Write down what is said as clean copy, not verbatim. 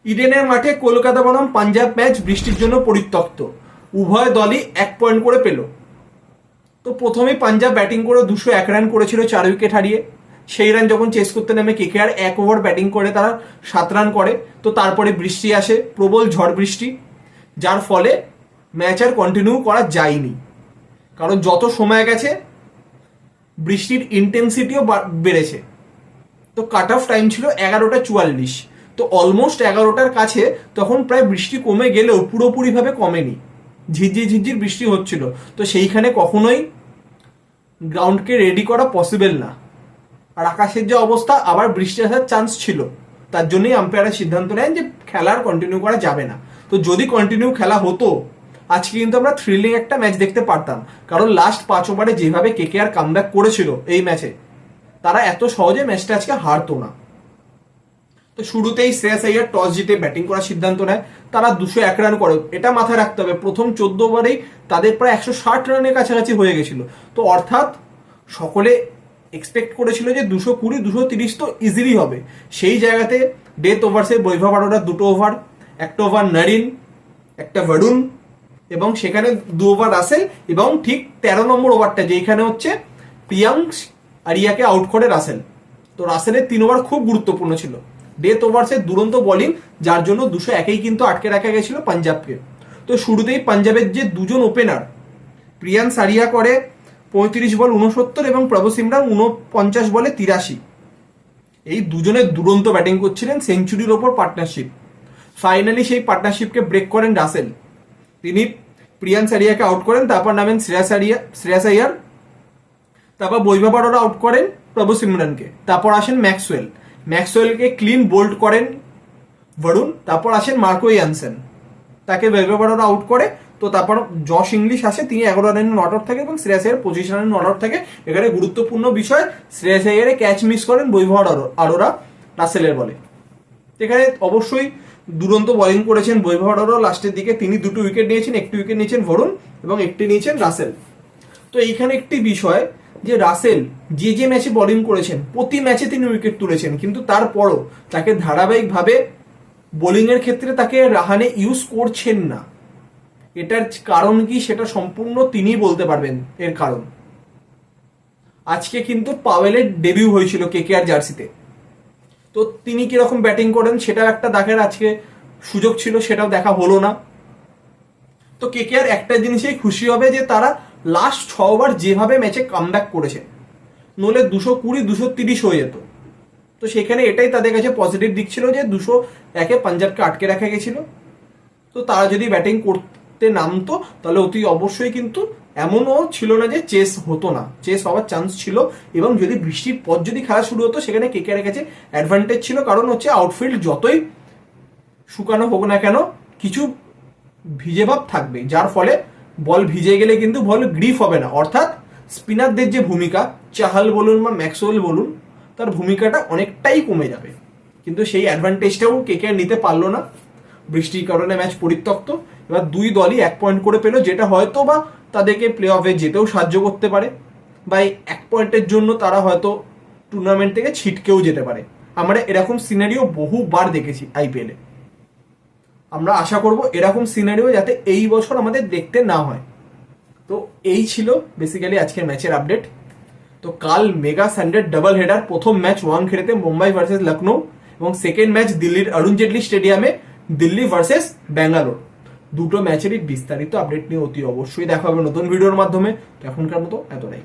ইডেনের মাঠে কলকাতা বনাম পাঞ্জাব ম্যাচ বৃষ্টির জন্য পরিত্যক্ত, উভয় দলই 1 পয়েন্ট করে পেল। তো প্রথমেই পাঞ্জাব ব্যাটিং করে 201 রান করেছিল 4 উইকেট হারিয়ে। সেই রান যখন চেস করতে নামে কেকেআর 1 ওভার ব্যাটিং করে তারা 7 রান করে। তো তারপরে বৃষ্টি আসে, প্রবল ঝড় বৃষ্টি, যার ফলে ম্যাচ আর কন্টিনিউ করা যায়নি। কারণ যত সময় গেছে বৃষ্টির ইন্টেন্সিটিও বেড়েছে। তো কাট অফ টাইম ছিল 11:44। তো অলমোস্ট 11টার কাছে তখন প্রায় বৃষ্টি কমে গেলেও পুরোপুরিভাবে কমেনি, ঝিরঝির বৃষ্টি হচ্ছিল। তো সেইখানে কখনোই গ্রাউন্ডকে রেডি করা পসিবল না। আর আকাশের যে অবস্থা, আবার বৃষ্টি আসার চান্স ছিল, তার জন্যই আম্পায়ারের সিদ্ধান্ত নেন যে খেলা আর কন্টিনিউ করা যাবে না। তো যদি কন্টিনিউ খেলা হতো আজকে কিন্তু আমরা থ্রিলিং একটা ম্যাচ দেখতে পারতাম। কারণ লাস্ট 5 ওভারে যেভাবে কেকেআর কামব্যাক করেছিল এই ম্যাচে, তারা এত সহজে ম্যাচটা আজকে হারতো না। তো শুরুতেই শ্রেয়াস আইয়ার টস জিতে ব্যাটিং করার সিদ্ধান্ত নেয়। তারা 201 রান করে। এটা মাথায় রাখতে হবে, প্রথম 14 ওভারেই তাদের প্রায় 160 রানের কাছাকাছি হয়ে গেছিল। তো অর্থাৎ সকলে এক্সপেক্ট করেছিল যে 220 230 তো ইজিলি হবে। সেই জায়গাতে ডেথ ওভার্সে Vaibhav Arora 2 over, 1 over Narine, 1 Varun, এবং সেখানে 2 ওভার রাসেল, এবং ঠিক 13 নম্বর ওভারটা যেখানে হচ্ছে প্রিয়াংশ আরিয়াকে আউট করে রাসেল। তো রাসেলের 3 ওভার খুব গুরুত্বপূর্ণ ছিল। ডেথ ওভার্সের দুরন্ত বোলিং, যার জন্য 201 কিন্তু আটকে রাখা গেছিল পাঞ্জাবকে। তো শুরুতেই পাঞ্জাবের যে দুজন ওপেনার, প্রিয়াংশ আরিয়া করে 35 বল 69 এবং প্রভু সিমরান 49 বলে 83। এই দুজনের দুরন্ত ব্যাটিং করছিলেন, সেঞ্চুরির ওপর পার্টনারশিপ। ফাইনালি সেই পার্টনারশিপকে ব্রেক করেন রাসেল। তিনি প্রিয়াংশ আরিয়াকে আউট করেন, তারপর নামেন শ্রেয়াস আইয়ার, তারপর বৈভব আরোরা আউট করেন প্রভু সিমরানকে, তারপর আসেন ম্যাক্সওয়েলকে ক্লিন বোল্ড করেন বরুণ, তারপর আসেন মার্কো ইয়ানসেন, তাকে বৈভব আরোরা আউট করে। তো তারপর জশ ইংলিশ আসে, তিনি 11 রানের নট আউট থাকে এবং শ্রেয়াস আইয়ার 25 রানের নট আউট থাকে। এখানে গুরুত্বপূর্ণ বিষয়, শ্রেয়াস আইয়ারে ক্যাচ মিস করেন বৈভব আরোরা রাসেলের বলে। এখানে অবশ্যই দুরন্ত বোলিং করেছেন বৈভব আরোরা লাস্টের দিকে। তিনি 2 উইকেট নিয়েছেন, 1 উইকেট নিয়েছেন বরুণ এবং 1টি নিয়েছেন রাসেল। তো এইখানে একটি বিষয় যে রাসেল যে ম্যাচে বোলিং করেছেন প্রতি ম্যাচে তিনি উইকেট তুলেছেন, কিন্তু তারপরও তাকে ধারাবাহিকভাবে বোলিং এর ক্ষেত্রে তাকে রাহানে ইউজ করছেন না। এটার কারণ কি সেটা সম্পূর্ণ তিনিই বলতে পারবেন। এর কারণ আজকে কিন্তু পাওয়েলের ডেবিউ হয়েছিল কেকেআর জার্সিতে। তো তিনি কিরকম ব্যাটিং করেন সেটাও একটা দেখার আজকে সুযোগ ছিল, সেটাও দেখা হলো না। তো কেকেআর একটা জিনিসেই খুশি হবে যে তারা লাস্ট 6 ওভার যেভাবে ম্যাচে কামব্যাক করেছে, নইলে 220 230 হয়ে যেত। তো সেখানে এটাই তাদের কাছে পজিটিভ দিক ছিল যে 201-এ পাঞ্জাবকে আটকে রাখা গেছিল। তো তারা যদি ব্যাটিং করতে নামতো তাহলে অতি অবশ্যই কিন্তু এমনও ছিল না যে চেস হতো না, চেস হওয়ার চান্স ছিল। এবং যদি বৃষ্টির পর যদি খেলা শুরু হতো সেখানে কেকেআরের কাছে অ্যাডভান্টেজ ছিল, কারণ হচ্ছে আউটফিল্ড যতই শুকানো হোক না কেন কিছু ভিজে ভাব থাকবে, যার ফলে বল ভিজে গেলে কিন্তু বল গ্রিপ হবে না। অর্থাৎ স্পিনারদের যে ভূমিকা, চাহাল বলুন বা ম্যাক্সওয়েল বলুন, তার ভূমিকাটা অনেকটাই কমে যাবে। কিন্তু সেই অ্যাডভান্টেজটাও কেকেআর নিতে পারলো না, বৃষ্টির কারণে ম্যাচ পরিত্যক্ত। এবার দুই দলই 1 পয়েন্ট করে পেল, যেটা হয়তো বা তাদেরকে প্লে অফে যেতেও সাহায্য করতে পারে, বা 1 পয়েন্টের জন্য তারা হয়তো টুর্নামেন্ট থেকে ছিটকেও যেতে পারে। আমরা এরকম সিনারিও বহুবার দেখেছি আইপিএলে। আমরা আশা করব এরকম সিনারিও যাতে এই বছর আমাদের দেখতে না হয়। তো এই ছিল বেসিক্যালি আজকের ম্যাচের আপডেট। তো কাল মেগা সানডে ডাবল হেডার, প্রথম ম্যাচ ওয়াংখেড়েতে মুম্বাই ভার্সেস লখনৌ, এবং সেকেন্ড ম্যাচ দিল্লির অরুণ জেটলি স্টেডিয়ামে দিল্লি ভার্সেস ব্যাঙ্গালোর। দুটো ম্যাচেরই বিস্তারিত আপডেট নিয়ে অতি অবশ্যই দেখা হবে নতুন ভিডিওর মাধ্যমে। তো এখনকার মতো এতটাই।